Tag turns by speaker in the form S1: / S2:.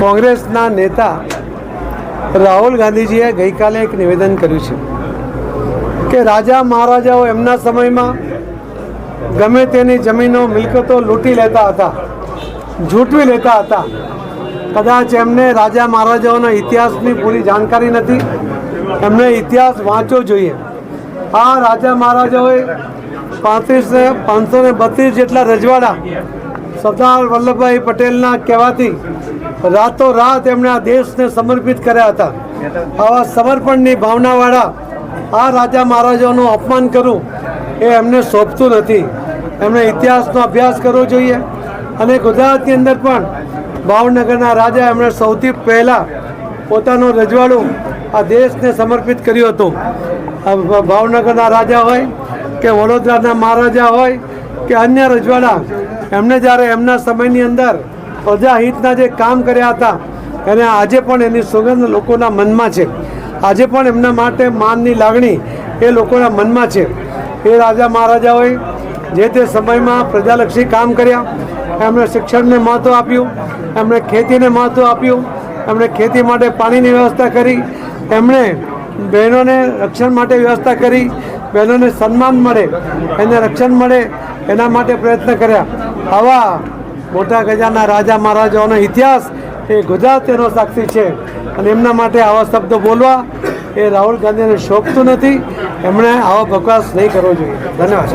S1: કોંગ્રેસના નેતા રાહુલ ગાંધીજીએ ગઈકાલે એક નિવેદન કર્યું છે કે રાજા મહારાજાઓ એમના સમયમાં ગમે તેની જમીનો મિલકતો લૂંટી લેતા હતા, ઝૂંટવી લેતા હતા. કદાચ એમને રાજા મહારાજાઓના ઇતિહાસની પૂરી જાણકારી નથી. એમને ઇતિહાસ વાંચવો જોઈએ. આ રાજા મહારાજાઓએ 532 જેટલા રજવાડા સરદાર વલ્લભભાઈ પટેલના કહેવાથી રાતોરાત એમણે આ દેશને સમર્પિત કર્યા હતા. આવા સમર્પણની ભાવનાવાળા આ રાજા મહારાજાઓનું અપમાન કરવું એ એમને શોભતું નથી. એમણે ઇતિહાસનો અભ્યાસ કરવો જોઈએ. અને ગુજરાતની અંદર પણ ભાવનગરના રાજા એમણે સૌથી પહેલાં પોતાનું રજવાડું આ દેશને સમર્પિત કર્યું હતું. ભાવનગરના રાજા હોય કે વડોદરાના મહારાજા હોય કે અન્ય રજવાડા, એમણે જ્યારે એમના સમયની અંદર પ્રજાહિતના જે કામ કર્યા હતા એને આજે પણ એની સુગંધ લોકોના મનમાં છે. આજે પણ એમના માટે માનની લાગણી એ લોકોના મનમાં છે. એ રાજા મહારાજાઓએ જે તે સમયમાં પ્રજાલક્ષી કામ કર્યા. એમણે શિક્ષણને મહત્ત્વ આપ્યું, એમણે ખેતીને મહત્ત્વ આપ્યું, એમણે ખેતી માટે પાણીની વ્યવસ્થા કરી, એમણે બહેનોને રક્ષણ માટે વ્યવસ્થા કરી, બહેનોને સન્માન મળે, એને રક્ષણ મળે એના માટે પ્રયત્ન કર્યા. આવા મોટા ગજાના રાજા મહારાજાઓનો ઇતિહાસ એ ગુજરાત તેનો સાક્ષી છે. અને એમના માટે આવા શબ્દો બોલવા એ રાહુલ ગાંધીને શોભતું નથી. એમણે આવો બકવાસ નહીં કરવો જોઈએ. ધન્યવાદ.